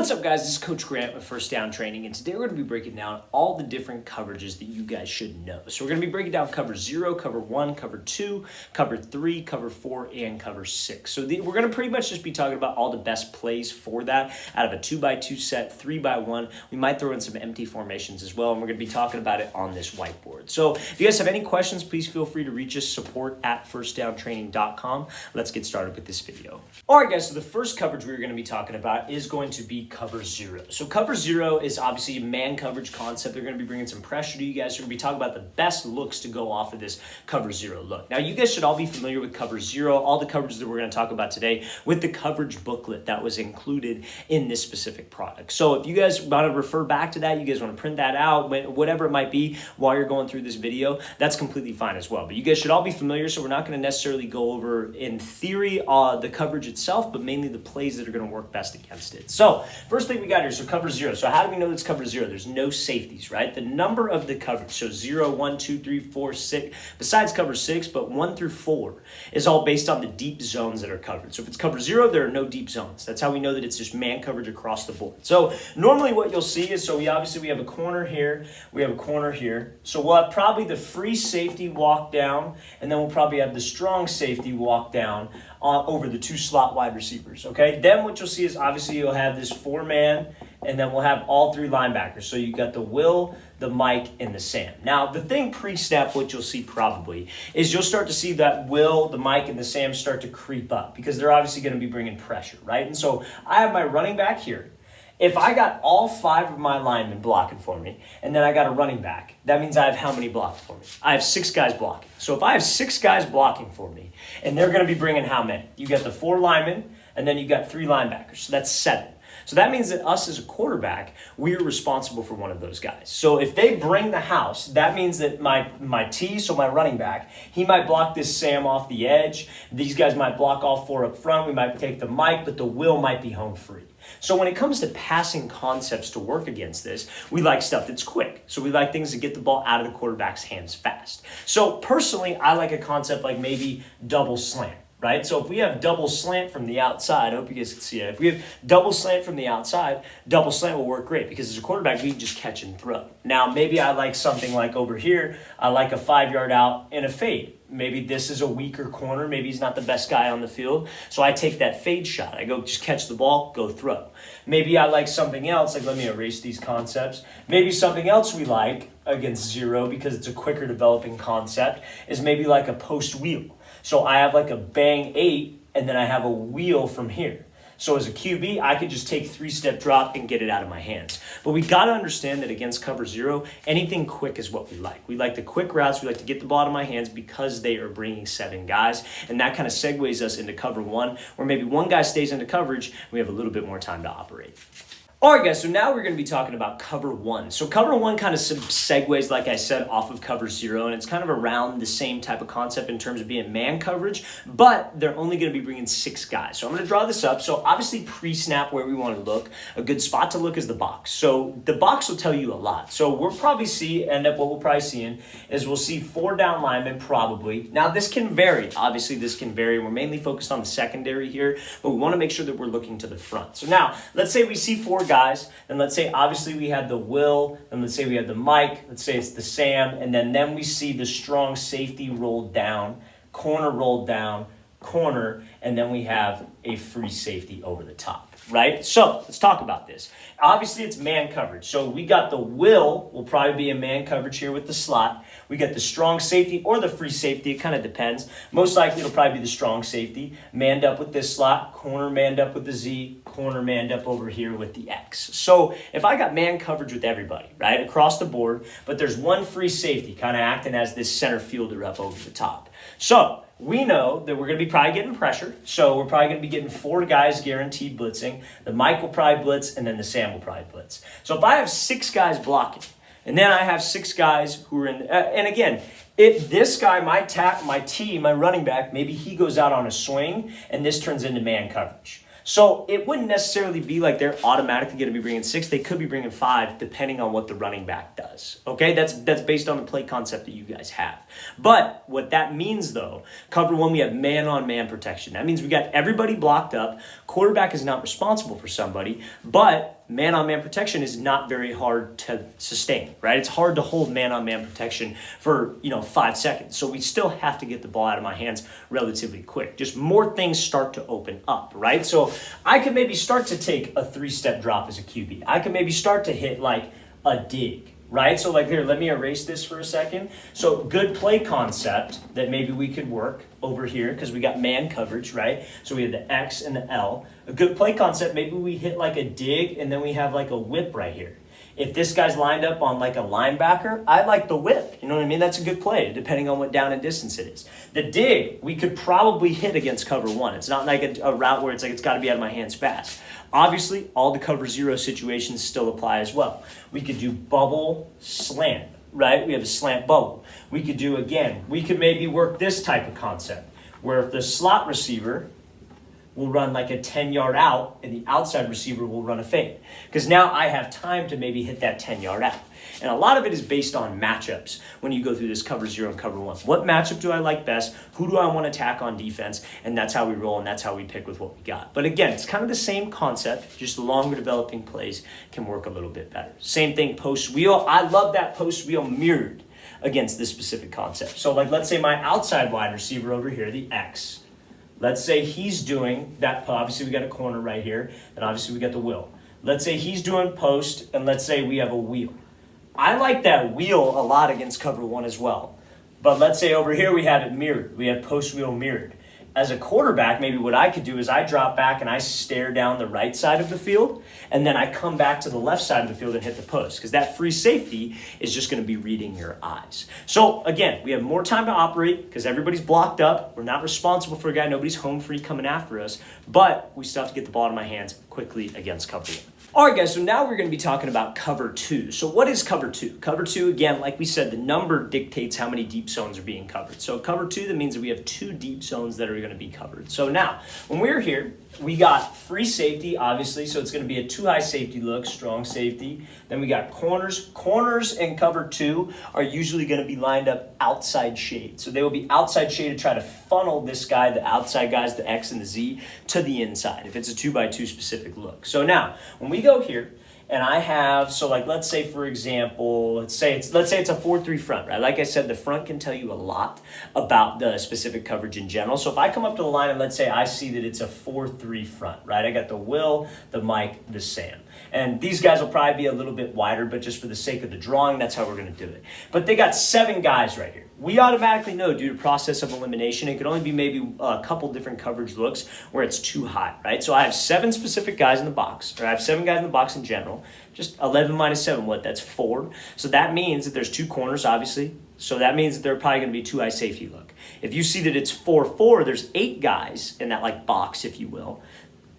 What's up, guys? This is Coach Grant with First Down Training, and today we're going to be breaking down all the different coverages that you guys should know. So we're going to be breaking down cover 0, cover 1, cover 2, cover 3, cover 4, and cover 6. So we're going to pretty much just be talking about all the best plays for that out of a 2x2 set, 3x1. We might throw in some empty formations as well, and we're going to be talking about it on this whiteboard. So if you guys have any questions, please feel free to reach us, support@firstdowntraining.com. Let's get started with this video. All right, guys, so the first coverage we're going to be talking about is going to be cover 0. So cover 0 is obviously a man coverage concept. They're going to be bringing some pressure to you guys. We're going to be talking about the best looks to go off of this cover 0 look. Now, you guys should all be familiar with cover 0, all the coverages that we're going to talk about today with the coverage booklet that was included in this specific product. So if you guys want to refer back to that, you guys want to print that out, whatever it might be while you're going through this video, that's completely fine as well. But you guys should all be familiar, so we're not going to necessarily go over in theory the coverage itself, but mainly the plays that are going to work best against it. So first thing we got here, so cover 0. So how do we know it's cover 0? There's no safeties, right? The number of the coverage, so 0, 1, 2, 3, 4, 6, besides cover 6, but 1 through 4 is all based on the deep zones that are covered. So if it's cover 0, there are no deep zones. That's how we know that it's just man coverage across the board. So normally what you'll see is, so we have a corner here, we have a corner here. So we'll have probably the free safety walk down, and then we'll probably have the strong safety walk down over the 2 slot wide receivers, okay? Then what you'll see is obviously you'll have this 4-man, and then we'll have all 3 linebackers. So you got the Will, the Mike, and the Sam. Now, the thing pre-snap, what you'll see probably, is you'll start to see that Will, the Mike, and the Sam start to creep up because they're obviously going to be bringing pressure, right? And so I have my running back here. If I got all 5 of my linemen blocking for me, and then I got a running back, that means I have how many blocking for me? I have 6 guys blocking. So if I have 6 guys blocking for me, and they're going to be bringing how many? You got the 4 linemen, and then you got 3 linebackers. So that's 7. So that means that us as a quarterback, we're responsible for one of those guys. So if they bring the house, that means that my T, so my running back, he might block this Sam off the edge. These guys might block all 4 up front. We might take the Mike, but the Will might be home free. So when it comes to passing concepts to work against this, we like stuff that's quick. So we like things that get the ball out of the quarterback's hands fast. So personally, I like a concept like maybe double slant. Right? So if we have double slant from the outside, I hope you guys can see it. If we have double slant from the outside, double slant will work great because as a quarterback, we can just catch and throw. Now, maybe I like something like over here, I like a 5-yard out and a fade. Maybe this is a weaker corner. Maybe he's not the best guy on the field. So I take that fade shot. I go just catch the ball, go throw. Maybe I like something else. Like, let me erase these concepts. Maybe something else we like against 0 because it's a quicker developing concept is maybe like a post wheel. So I have like a bang 8, and then I have a wheel from here. So as a QB, I could just take 3-step drop and get it out of my hands. But we got to understand that against cover 0, anything quick is what we like. We like the quick routes. We like to get the ball out of my hands because they are bringing 7 guys. And that kind of segues us into cover 1, where maybe one guy stays into coverage. We have a little bit more time to operate. All right, guys, so now we're going to be talking about cover 1. So cover 1 kind of segues, like I said, off of cover 0, and it's kind of around the same type of concept in terms of being man coverage, but they're only going to be bringing 6 guys. So I'm going to draw this up. So obviously pre-snap where we want to look, a good spot to look is the box. So the box will tell you a lot. So we'll probably what we'll probably see is we'll see 4 down linemen probably. Now this can vary. Obviously this can vary. We're mainly focused on the secondary here, but we want to make sure that we're looking to the front. So now let's say we see 4 guys. Then let's say obviously we had the Will, then let's say we had the Mike, let's say it's the Sam, and then we see the strong safety rolled down, corner rolled down, corner, and then we have a free safety over the top, right? So let's talk about this. Obviously it's man coverage. So we got the will probably be a man coverage here with the slot. We got the strong safety or the free safety. It kind of depends. Most likely it'll probably be the strong safety. Manned up with this slot, corner manned up with the Z, corner manned up over here with the X. So if I got man coverage with everybody, right, across the board, but there's one free safety kind of acting as this center fielder up over the top. So we know that we're going to be probably getting pressure. So we're probably going to be getting 4 guys guaranteed blitzing. The Mike will probably blitz, and then the Sam will probably blitz. So if I have 6 guys blocking, and then I have 6 guys who are in, and again, if this guy, my running back, maybe he goes out on a swing, and this turns into man coverage. So it wouldn't necessarily be like they're automatically going to be bringing 6. They could be bringing 5 depending on what the running back does. Okay, that's based on the play concept that you guys have. But what that means though, cover 1, we have man-on-man protection. That means we got everybody blocked up. Quarterback is not responsible for somebody, but man-on-man protection is not very hard to sustain, right? It's hard to hold man-on-man protection for, 5 seconds. So we still have to get the ball out of my hands relatively quick. Just more things start to open up, right? So I could maybe start to take a 3-step drop as a QB. I could maybe start to hit like a dig, right? So like here, let me erase this for a second. So good play concept that maybe we could work over here because we got man coverage, right? So we have the X and the L. A good play concept, maybe we hit like a dig and then we have like a whip right here. If this guy's lined up on like a linebacker, I like the whip. You know what I mean? That's a good play, depending on what down and distance it is. The dig, we could probably hit against cover 1. It's not like a route where it's like it's got to be out of my hands fast. Obviously, all the cover 0 situations still apply as well. We could do bubble slant, right? We have a slant bubble. We could do, again, we could maybe work this type of concept, where if the slot receiver will run like a 10-yard out and the outside receiver will run a fade. Because now I have time to maybe hit that 10-yard out. And a lot of it is based on matchups when you go through this cover 0 and cover 1. What matchup do I like best? Who do I want to attack on defense? And that's how we roll and that's how we pick with what we got. But again, it's kind of the same concept, just longer developing plays can work a little bit better. Same thing, post wheel. I love that post wheel mirrored against this specific concept. So like let's say my outside wide receiver over here, the X, let's say he's doing that, obviously we got a corner right here, and obviously we got the wheel. Let's say he's doing post, and let's say we have a wheel. I like that wheel a lot against cover 1 as well. But let's say over here we have it mirrored. We have post wheel mirrored. As a quarterback, maybe what I could do is I drop back and I stare down the right side of the field, and then I come back to the left side of the field and hit the post, because that free safety is just going to be reading your eyes. So again, we have more time to operate because everybody's blocked up. We're not responsible for a guy. Nobody's home free coming after us, but we still have to get the ball in my hands quickly against cover 1. All right, guys, so now we're going to be talking about cover 2. So what is cover 2? Cover 2, again, like we said, the number dictates how many deep zones are being covered. So cover 2, that means that we have 2 deep zones that are going to be covered. So now, when we're here, we got free safety, obviously, so it's going to be a 2-high safety look, strong safety. Then we got corners. Corners in cover 2 are usually going to be lined up outside shade. So they will be outside shade to try to funnel this guy, the outside guys, the X and the Z, to the inside, if it's a 2x2 specific look. So now, when we go here, and I have, so like let's say for example, let's say it's a 4-3 front, right? Like I said, the front can tell you a lot about the specific coverage in general. So if I come up to the line and let's say I see that it's a 4-3 front, right? I got the Will, the Mike, the Sam. And these guys will probably be a little bit wider, but just for the sake of the drawing, that's how we're going to do it. But they got 7 guys right here. We automatically know due to process of elimination, it could only be maybe a couple different coverage looks where it's too high, right? So I have 7 specific guys in the box, or I have 7 guys in the box in general. Just 11 minus 7, what? That's 4. So that means that there's 2 corners, obviously. So that means that they're probably going to be 2-high safety look. If you see that it's 4-4, there's 8 guys in that like box, if you will.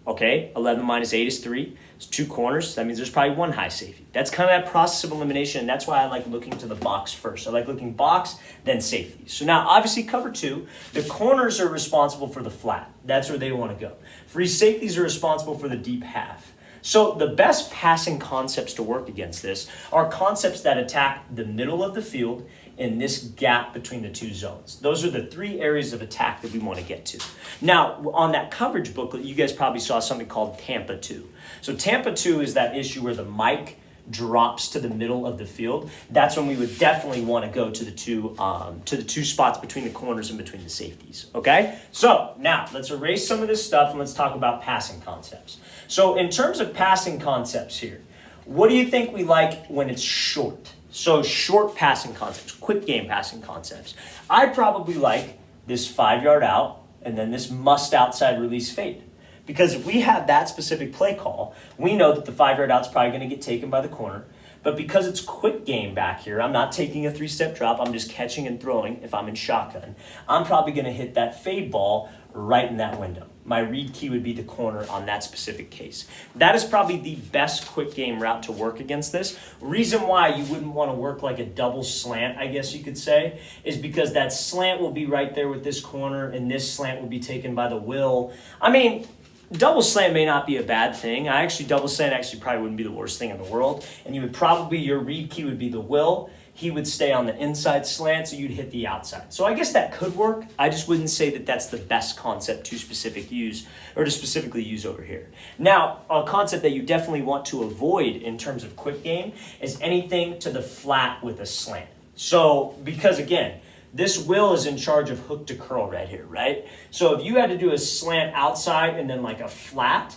Okay, 11 minus 8 is 3. It's 2 corners. That means there's probably 1 high safety. That's kind of that process of elimination, and that's why I like looking to the box first. I like looking box, then safety. So now, obviously, cover 2, the corners are responsible for the flat. That's where they want to go. Free safeties are responsible for the deep half. So the best passing concepts to work against this are concepts that attack the middle of the field in this gap between the 2 zones. Those are the 3 areas of attack that we want to get to. Now, on that coverage booklet, you guys probably saw something called Tampa 2. So Tampa 2 is that issue where the mic drops to the middle of the field. That's when we would definitely want to go to the two spots between the corners and between the safeties. Okay? So now let's erase some of this stuff and let's talk about passing concepts. So in terms of passing concepts here, what do you think we like when it's short? So short passing concepts, quick game passing concepts. I probably like this 5-yard out and then this must outside release fade. Because if we have that specific play call, we know that the 5-yard out's probably going to get taken by the corner. But because it's quick game back here, I'm not taking a 3-step drop. I'm just catching and throwing if I'm in shotgun. I'm probably going to hit that fade ball right in that window. My read key would be the corner on that specific case. That is probably the best quick game route to work against this. Reason why you wouldn't want to work like a double slant, I guess you could say, is because that slant will be right there with this corner and this slant will be taken by the will. I mean, double slant may not be a bad thing. Double slant actually probably wouldn't be the worst thing in the world. And you would probably, your read key would be the will. He would stay on the inside slant, so you'd hit the outside. So I guess that could work. I just wouldn't say that that's the best concept to specifically use over here. Now, a concept that you definitely want to avoid in terms of quick game is anything to the flat with a slant. So, because again, this will is in charge of hook to curl right here, right? So if you had to do a slant outside and then like a flat,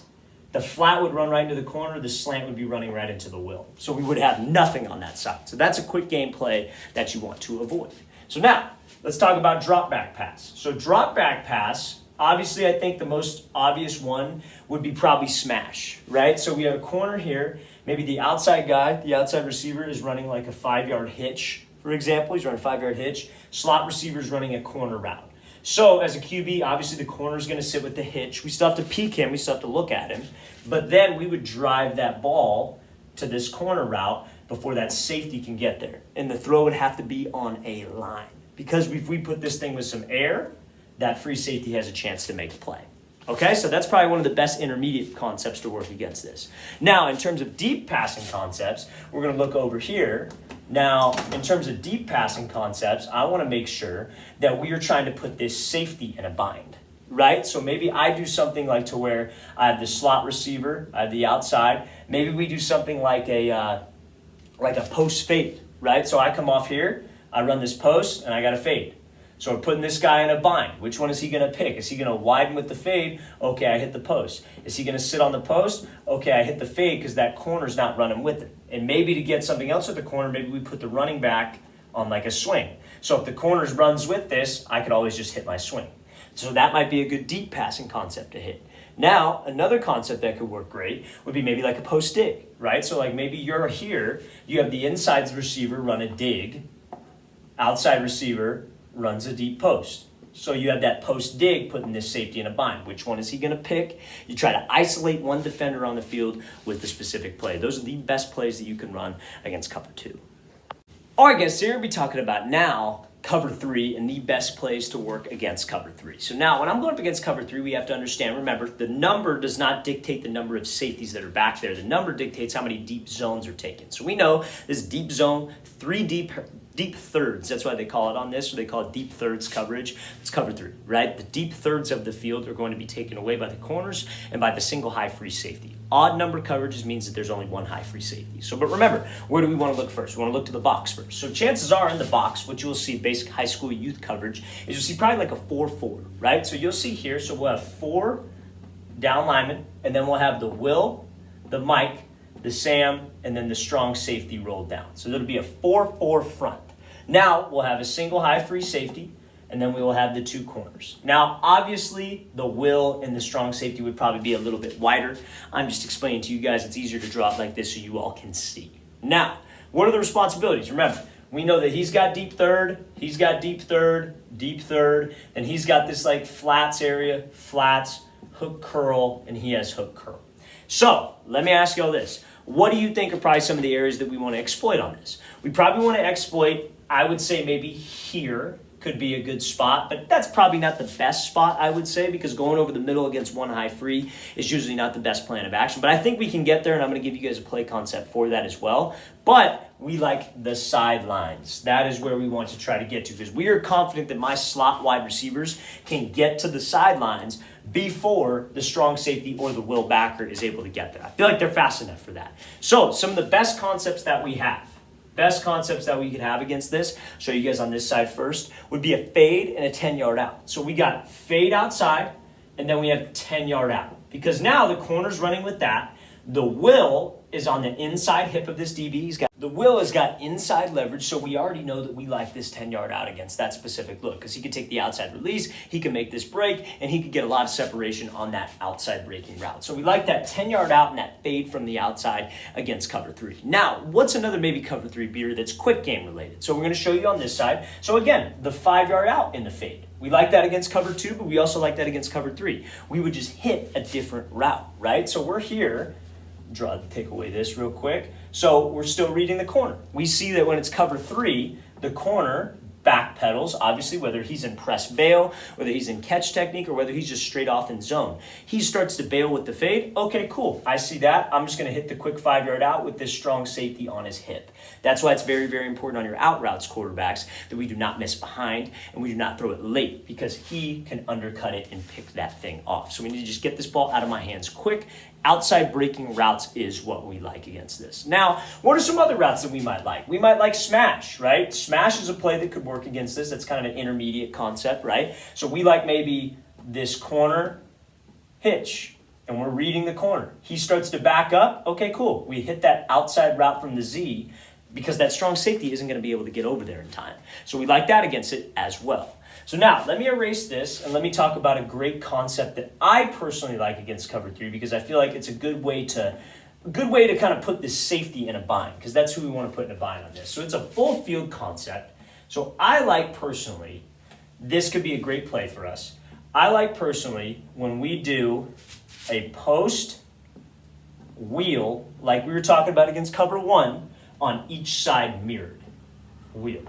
the flat would run right into the corner, the slant would be running right into the will. So we would have nothing on that side. So that's a quick game play that you want to avoid. So now, let's talk about drop back pass. So drop back pass, obviously I think the most obvious one would be probably smash, right? So we have a corner here, maybe the outside guy, the outside receiver is running like a 5-yard hitch, for example. He's running a 5-yard hitch. Slot receiver is running a corner route. So as a QB, obviously the corner is going to sit with the hitch. We still have to peek him. We still have to look at him. But then we would drive that ball to this corner route before that safety can get there. And the throw would have to be on a line. Because if we put this thing with some air, that free safety has a chance to make a play. Okay, so that's probably one of the best intermediate concepts to work against this. Now, in terms of deep passing concepts, we're going to look over here. Now, in terms of deep passing concepts, I want to make sure that we are trying to put this safety in a bind, right? So maybe I do something like to where I have the slot receiver, I have the outside. Maybe we do something like a post fade, right? So I come off here, I run this post, and I got a fade. So we're putting this guy in a bind. Which one is he going to pick? Is he going to widen with the fade? Okay, I hit the post. Is he going to sit on the post? Okay, I hit the fade because that corner's not running with it. And maybe to get something else at the corner, maybe we put the running back on like a swing. So if the corner runs with this, I could always just hit my swing. So that might be a good deep passing concept to hit. Now, another concept that could work great would be maybe like a post dig, right? So like maybe you're here, you have the inside receiver run a dig, outside receiver runs a deep post. So you have that post dig putting this safety in a bind. Which one is he going to pick? You try to isolate one defender on the field with the specific play. Those are the best plays that you can run against cover 2. All right, guys, so here we'll be talking about now cover 3 and the best plays to work against cover 3. So now when I'm going up against cover 3, we have to understand, remember, the number does not dictate the number of safeties that are back there. The number dictates how many deep zones are taken. So we know this deep zone, 3 deep thirds. That's why they call it on this, or they call it deep thirds coverage. It's cover 3, right? The deep thirds of the field are going to be taken away by the corners and by the single high free safety. Odd number coverages means that there's only one high free safety. So, but remember, where do we want to look first? We want to look to the box first. So chances are in the box, what you'll see basic high school youth coverage is you'll see probably like a 4-4, right? So you'll see here, so we'll have 4 down linemen, and then we'll have the Will, the Mike, the Sam, and then the strong safety rolled down. So it'll be a 4-4 front. Now we'll have a single high free safety, and then we will have the 2 corners. Now, obviously, the Will and the strong safety would probably be a little bit wider. I'm just explaining to you guys it's easier to draw it like this so you all can see. Now, what are the responsibilities? Remember, we know that he's got deep third, he's got deep third, and he's got this like flats area, flats, hook curl, and he has hook curl. So, let me ask you all this. What do you think are probably some of the areas that we want to exploit on this? We probably want to exploit, I would say maybe here could be a good spot, but that's probably not the best spot, I would say, because going over the middle against one high free is usually not the best plan of action. But I think we can get there, and I'm going to give you guys a play concept for that as well. But we like the sidelines. That is where we want to try to get to, because we are confident that my slot wide receivers can get to the sidelines before the strong safety or the will backer is able to get there. I feel like they're fast enough for that. So some of the best concepts that we have, could have against this, show you guys on this side first, would be a fade and a 10-yard out. So we got fade outside, and then we have 10-yard out. Because now the corner's running with that. The will is on the inside hip of this DB. The will has got inside leverage, so we already know that we like this 10-yard out against that specific look, because he could take the outside release, he can make this break, and he could get a lot of separation on that outside breaking route. So we like that 10-yard out and that fade from the outside against cover 3. Now, what's another maybe cover 3 beater that's quick game related? So we're going to show you on this side. So again, the 5-yard out in the fade. We like that against cover 2, but we also like that against cover 3. We would just hit a different route, right? So we're here. Take away this real quick. So we're still reading the corner. We see that when it's cover 3, the corner back pedals, obviously, whether he's in press bail, whether he's in catch technique, or whether he's just straight off in zone. He starts to bail with the fade. Okay, cool. I see that. I'm just going to hit the quick 5-yard out with this strong safety on his hip. That's why it's very, very important on your out routes, quarterbacks, that we do not miss behind and we do not throw it late, because he can undercut it and pick that thing off. So we need to just get this ball out of my hands quick. Outside breaking routes is what we like against this. Now, what are some other routes that we might like? We might like smash, right? Smash is a play that could work against this. That's kind of an intermediate concept, right? So we like maybe this corner hitch, and we're reading the corner. He starts to back up. Okay, cool. We hit that outside route from the Z, because that strong safety isn't going to be able to get over there in time. So we like that against it as well. So now, let me erase this and let me talk about a great concept that I personally like against cover 3, because I feel like it's a good way to kind of put this safety in a bind, because that's who we want to put in a bind on this. So it's a full field concept. So I like personally, this could be a great play for us. I like personally when we do a post wheel, like we were talking about against cover 1, on each side mirrored wheel.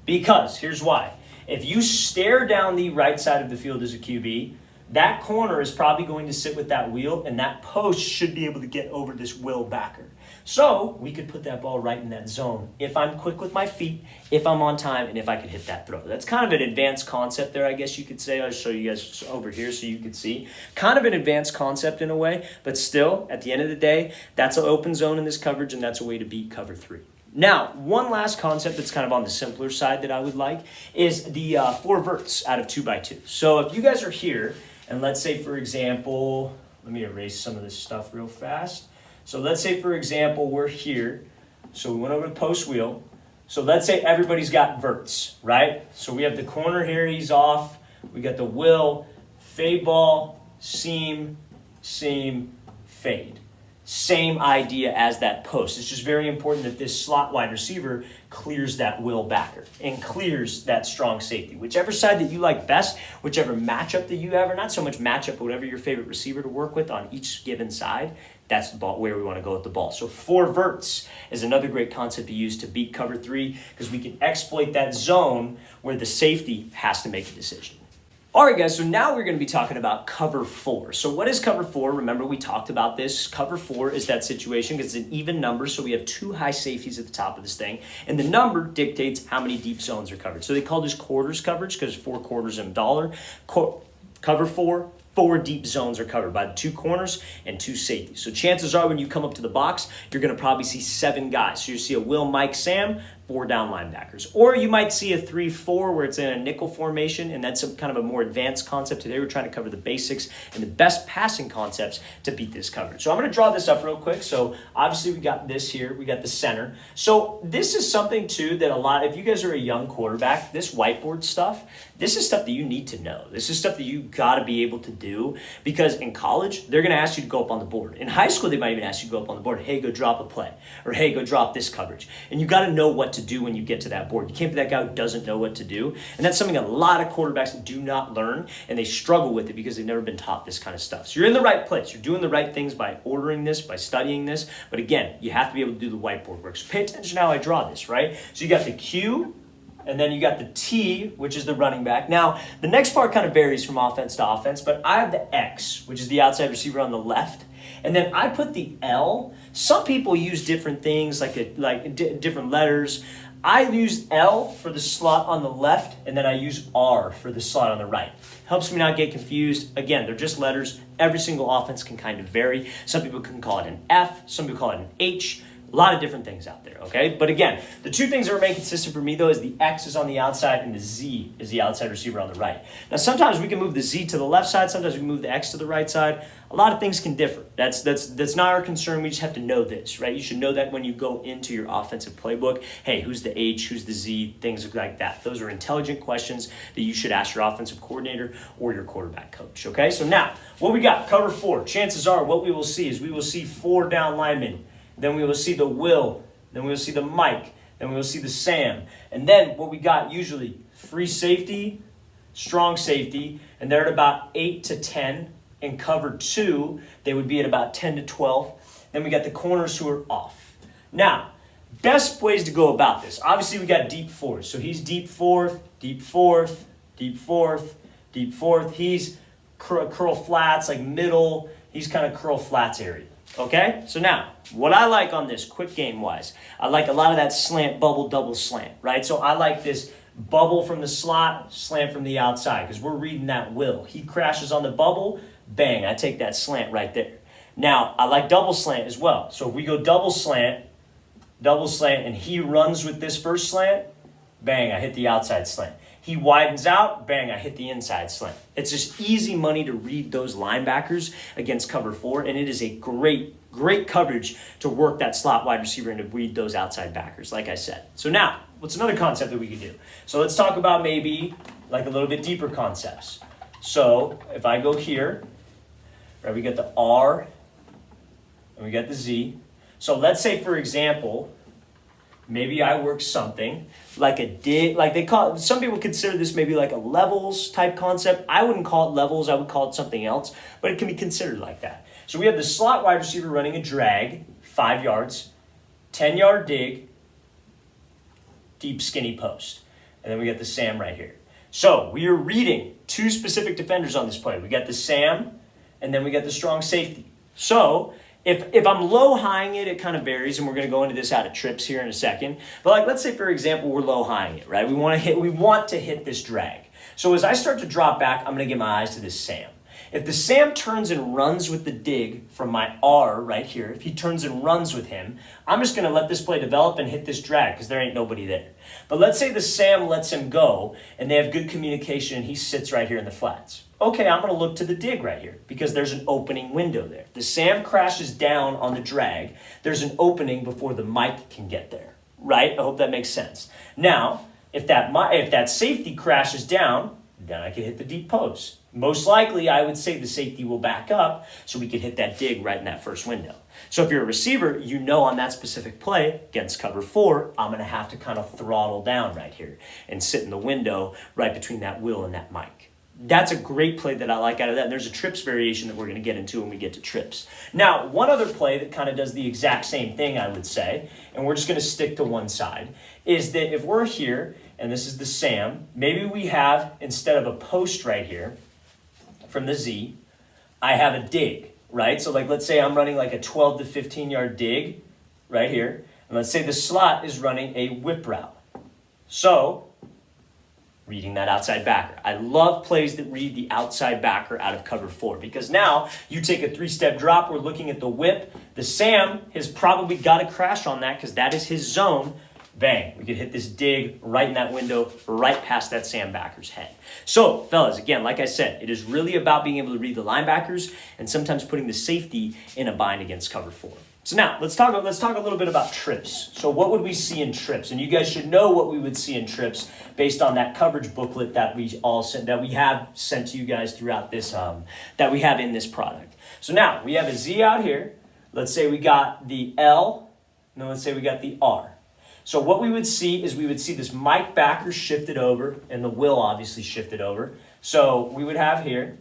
Because here's why. If you stare down the right side of the field as a QB, that corner is probably going to sit with that wheel, and that post should be able to get over this will backer. So we could put that ball right in that zone if I'm quick with my feet, if I'm on time, and if I could hit that throw. That's kind of an advanced concept there, I guess you could say. I'll show you guys over here so you could see. Kind of an advanced concept in a way, but still, at the end of the day, that's an open zone in this coverage, and that's a way to beat cover 3. Now, one last concept that's kind of on the simpler side that I would like is the 4 verts out of 2x2. So if you guys are here, and let's say, for example, let me erase some of this stuff real fast. So let's say, for example, we're here. So we went over the post wheel. So let's say everybody's got verts, right? So we have the corner here, he's off. We got the will, fade ball, seam, fade. Same idea as that post. It's just very important that this slot wide receiver clears that will backer and clears that strong safety. Whichever side that you like best, whichever matchup that you have, or not so much matchup, but whatever your favorite receiver to work with on each given side, that's the ball, where we want to go with the ball. So 4 verts is another great concept to use to beat cover 3, because we can exploit that zone where the safety has to make a decision. All right, guys, so now we're going to be talking about cover 4. So what is cover 4? Remember, we talked about this. Cover 4 is that situation because it's an even number, so we have 2 high safeties at the top of this thing, and the number dictates how many deep zones are covered. So they call this quarters coverage because 4 quarters in a dollar. Cover 4, 4 deep zones are covered by the 2 corners and 2 safeties. So chances are when you come up to the box, you're going to probably see 7 guys. So you see a Will, Mike, Sam, 4 down linebackers. Or you might see a 3-4 where it's in a nickel formation, and that's kind of a more advanced concept. Today we're trying to cover the basics and the best passing concepts to beat this coverage. So I'm going to draw this up real quick. So obviously we got this here. We got the center. So this is something too that if you guys are a young quarterback, this whiteboard stuff, this is stuff that you need to know. This is stuff that you got to be able to do, because in college, they're going to ask you to go up on the board. In high school, they might even ask you to go up on the board. Hey, go drop a play. Or hey, go drop this coverage. And you got to know what to do when you get to that board. You can't be that guy who doesn't know what to do. And that's something a lot of quarterbacks do not learn, and they struggle with it because they've never been taught this kind of stuff. So you're in the right place. You're doing the right things by ordering this, by studying this. But again, you have to be able to do the whiteboard work. So pay attention how I draw this, right? So you got the Q, and then you got the T, which is the running back. Now, the next part kind of varies from offense to offense, but I have the X, which is the outside receiver on the left. And then I put the L. Some people use different things, different letters. I use L for the slot on the left, and then I use R for the slot on the right. Helps me not get confused. Again, they're just letters. Every single offense can kind of vary. Some people can call it an F. Some people call it an H. A lot of different things out there, okay? But again, the 2 things that remain consistent for me, though, is the X is on the outside and the Z is the outside receiver on the right. Now, sometimes we can move the Z to the left side. Sometimes we can move the X to the right side. A lot of things can differ. That's not our concern. We just have to know this, right? You should know that when you go into your offensive playbook. Hey, who's the H? Who's the Z? Things like that. Those are intelligent questions that you should ask your offensive coordinator or your quarterback coach, okay? So now, what we got? Cover 4. Chances are what we will see is we will see 4 down linemen. Then we will see the Will. Then we will see the Mike. Then we will see the Sam. And then what we got usually, free safety, strong safety, and they're at about 8 to 10. In cover 2, they would be at about 10 to 12. Then we got the corners who are off. Now, best ways to go about this. Obviously, we got deep fourth. So he's deep fourth, deep fourth, deep fourth, deep fourth. He's curl flats, like middle. He's kind of curl flats area. Okay? So now, what I like on this, quick game wise, I like a lot of that slant, bubble, double slant, right? So I like this bubble from the slot, slant from the outside, because we're reading that will. He crashes on the bubble, bang, I take that slant right there. Now, I like double slant as well. So if we go double slant, and he runs with this first slant, bang, I hit the outside slant. He widens out, bang, I hit the inside slant. It's just easy money to read those linebackers against cover 4, and it is a great coverage to work that slot wide receiver and to read those outside backers, like I said. So now, what's another concept that we could do? So let's talk about maybe like a little bit deeper concepts. So if I go here, right, we got the R, and we got the Z. So let's say, for example, maybe I work something like a dig, like they call it, some people consider this maybe like a levels type concept. I wouldn't call it levels, I would call it something else, but it can be considered like that. So we have the slot wide receiver running a drag, 5 yards, 10-yard dig, deep skinny post. And then we got the Sam right here. So we are reading 2 specific defenders on this play. We got the Sam, and then we got the strong safety. So if I'm low-highing it, it kind of varies, and we're going to go into this out of trips here in a second. But like, let's say, for example, we're low-highing it, right? We want to hit this drag. So as I start to drop back, I'm going to get my eyes to this Sam. If the Sam turns and runs with the dig from my R right here, if he turns and runs with him, I'm just going to let this play develop and hit this drag because there ain't nobody there. But let's say the Sam lets him go, and they have good communication, and he sits right here in the flats. Okay, I'm going to look to the dig right here because there's an opening window there. The Sam crashes down on the drag. There's an opening before the Mike can get there, right? I hope that makes sense. Now, if that safety crashes down, then I can hit the deep post. Most likely, I would say the safety will back up so we can hit that dig right in that first window. So if you're a receiver, you know on that specific play against cover 4, I'm going to have to kind of throttle down right here and sit in the window right between that will and that Mike. That's a great play that I like out of that. And there's a trips variation that we're going to get into when we get to trips. Now, one other play that kind of does the exact same thing, I would say, and we're just going to stick to one side, is that if we're here, and this is the Sam, maybe we have, instead of a post right here, from the Z, I have a dig, right? So like, let's say I'm running like a 12 to 15 yard dig right here. And let's say the slot is running a whip route. So, reading that outside backer. I love plays that read the outside backer out of cover 4 because now you take a 3-step drop. We're looking at the whip. The Sam has probably got to crash on that because that is his zone. Bang, we could hit this dig right in that window, right past that Sam backer's head. So, fellas, again, like I said, it is really about being able to read the linebackers and sometimes putting the safety in a bind against cover 4. So now, let's talk a little bit about trips. So what would we see in trips? And you guys should know what we would see in trips based on that coverage booklet that we have sent to you guys throughout this, that we have in this product. So now, we have a Z out here. Let's say we got the L, and then let's say we got the R. So what we would see is we would see this Mike backer shifted over, and the will obviously shifted over. So we would have here,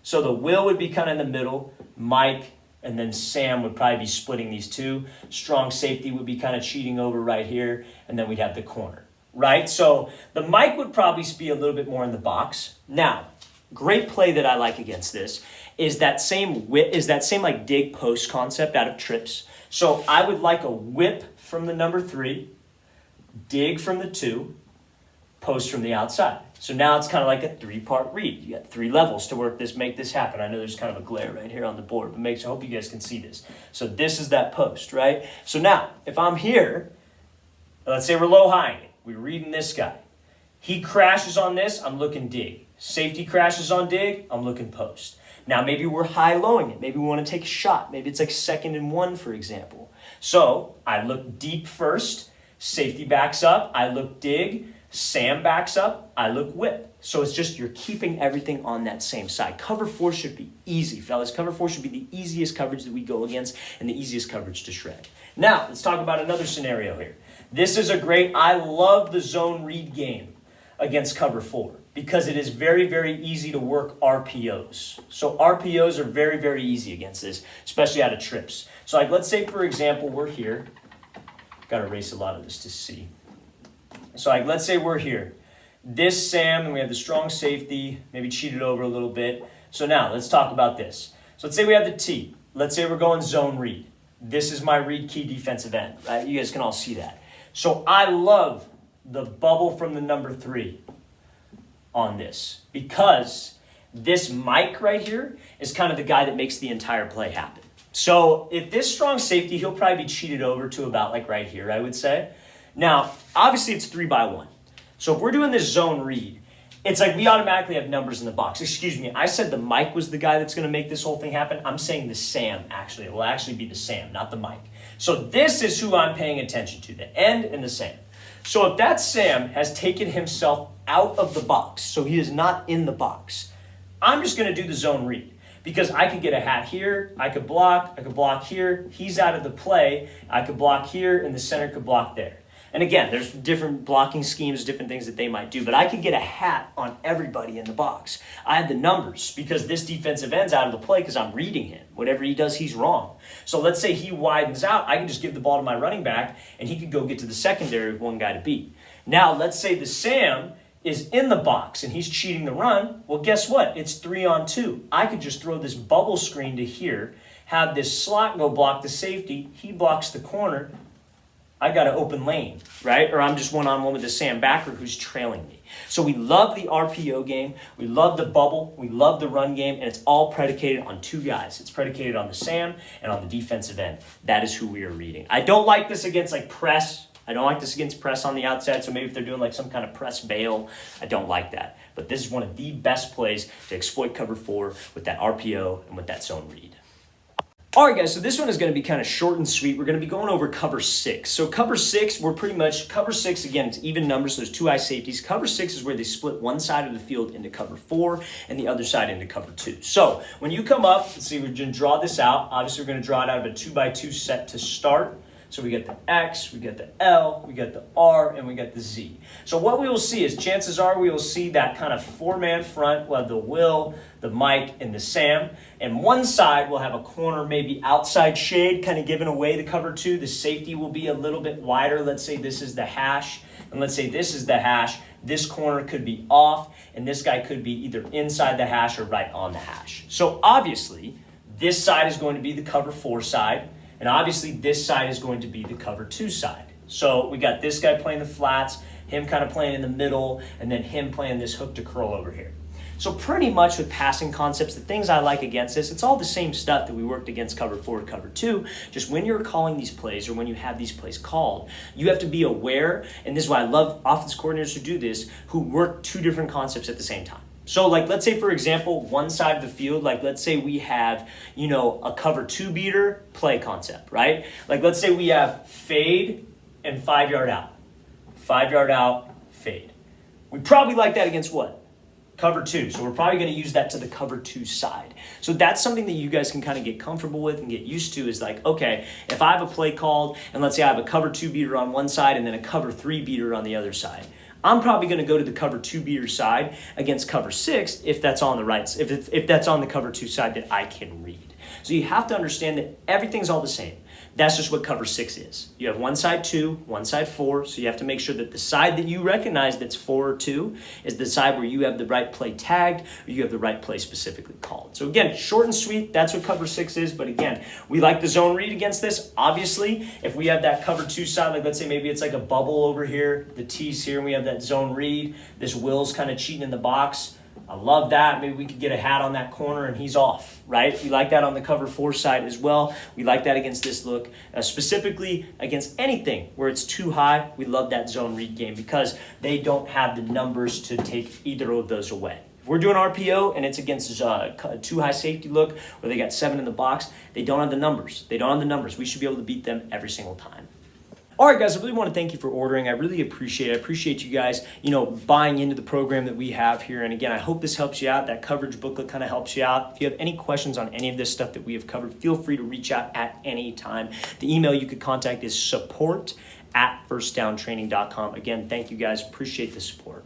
so the will would be kind of in the middle, Mike, and then Sam would probably be splitting these two. Strong safety would be kind of cheating over right here, and then we'd have the corner, right? So the Mike would probably be a little bit more in the box. Now, great play that I like against this is that same like dig post concept out of trips. So I would like a whip from the number 3, dig from the 2, post from the outside. So now it's kind of like a 3-part read. You got 3 levels to make this happen. I know there's kind of a glare right here on the board, but I hope you guys can see this. So this is that post, right? So now, if I'm here, let's say we're low-highing it. We're reading this guy. He crashes on this, I'm looking dig. Safety crashes on dig, I'm looking post. Now maybe we're high-lowing it. Maybe we want to take a shot. Maybe it's like 2nd and 1, for example. So I look deep first, safety backs up, I look dig, Sam backs up, I look whip. So it's just you're keeping everything on that same side. Cover 4 should be easy, fellas. Cover 4 should be the easiest coverage that we go against and the easiest coverage to shred. Now, let's talk about another scenario here. This is I love the zone read game against cover 4 because it is very, very easy to work RPOs. So RPOs are very, very easy against this, especially out of trips. So like, let's say, for example, we're here Got to erase a lot of this to see. So like, let's say we're here. This Sam, and we have the strong safety, maybe cheated over a little bit. So now let's talk about this. So let's say we have the T. Let's say we're going zone read. This is my read key defensive end, right? You guys can all see that. So I love the bubble from the number 3 on this because this Mike right here is kind of the guy that makes the entire play happen. So if this strong safety, he'll probably be cheated over to about like right here, I would say. Now, obviously it's 3-by-1. So if we're doing this zone read, it's like we automatically have numbers in the box. Excuse me, I said the Mike was the guy that's going to make this whole thing happen. I'm saying the Sam, actually. It will actually be the Sam, not the Mike. So this is who I'm paying attention to, the end and the Sam. So if that Sam has taken himself out of the box, so he is not in the box, I'm just going to do the zone read. Because I could get a hat here, I could block here, he's out of the play, I could block here, and the center could block there. And again, there's different blocking schemes, different things that they might do, but I could get a hat on everybody in the box. I have the numbers because this defensive end's out of the play because I'm reading him. Whatever he does, he's wrong. So let's say he widens out, I can just give the ball to my running back and he could go get to the secondary with one guy to beat. Now, let's say the Sam is in the box and he's cheating the run. Well, guess what? It's 3-on-2. I could just throw this bubble screen to here, have this slot go block the safety, he blocks the corner, I got an open lane, right? Or I'm just one-on-one with the Sam backer who's trailing me. So we love the RPO game. We love the bubble. We love the run game. And it's all predicated on 2 guys. It's predicated on the Sam and on the defensive end. That is who we are reading. I don't like this against like press. I don't like this against press on the outside. So maybe if they're doing like some kind of press bail, I don't like that. But this is one of the best plays to exploit cover 4 with that RPO and with that zone read. All right, guys, so this one is going to be kind of short and sweet. We're going to be going over cover 6. So cover 6, we're pretty much, cover 6, again, it's even numbers, so there's 2 high safeties. Cover 6 is where they split one side of the field into cover 4 and the other side into cover 2. So when you come up, let's see, we're going to draw this out. Obviously, we're going to draw it out of a 2-by-2 set to start. So we get the X, we get the L, we get the R, and we get the Z. So what we will see is, chances are we will see that kind of 4-man front. We'll have the Will, the Mike, and the Sam. And one side will have a corner, maybe outside shade, kind of giving away the cover 2. The safety will be a little bit wider. Let's say this is the hash, and let's say this is the hash. This corner could be off, and this guy could be either inside the hash or right on the hash. So obviously, this side is going to be the cover 4 side. And obviously, this side is going to be the cover 2 side. So we got this guy playing the flats, him kind of playing in the middle, and then him playing this hook to curl over here. So pretty much with passing concepts, the things I like against this, it's all the same stuff that we worked against cover 4 and cover 2. Just when you're calling these plays or when you have these plays called, you have to be aware, and this is why I love offense coordinators who do this, who work 2 different concepts at the same time. So like, let's say, for example, one side of the field, like let's say we have, a cover 2 beater play concept, right? Like let's say we have fade and 5-yard out. 5-yard out, fade. We probably like that against what? Cover 2. So we're probably going to use that to the cover 2 side. So that's something that you guys can kind of get comfortable with and get used to is like, okay, if I have a play called and let's say I have a cover 2 beater on one side and then a cover 3 beater on the other side, I'm probably going to go to the cover 2 beater side against cover 6 if that's on the right, if that's on the cover 2 side that I can read. So you have to understand that everything's all the same. That's just what cover 6 is. You have one side 2, one side 4, so you have to make sure that the side that you recognize that's 4 or 2 is the side where you have the right play tagged or you have the right play specifically called. So again, short and sweet, that's what cover 6 is, but again, we like the zone read against this. Obviously, if we have that cover 2 side, like let's say maybe it's like a bubble over here, the T's here, and we have that zone read, this Will's kind of cheating in the box. I love that. Maybe we could get a hat on that corner and he's off, right? We like that on the cover 4 side as well. We like that against this look. Specifically against anything where it's too high, we love that zone read game because they don't have the numbers to take either of those away. If we're doing RPO and it's against a too high safety look where they got 7 in the box, they don't have the numbers. They don't have the numbers. We should be able to beat them every single time. All right, guys, I really want to thank you for ordering. I really appreciate it. I appreciate you guys, buying into the program that we have here. And again, I hope this helps you out. That coverage booklet kind of helps you out. If you have any questions on any of this stuff that we have covered, feel free to reach out at any time. The email you could contact is support@firstdowntraining.com. Again, thank you guys. Appreciate the support.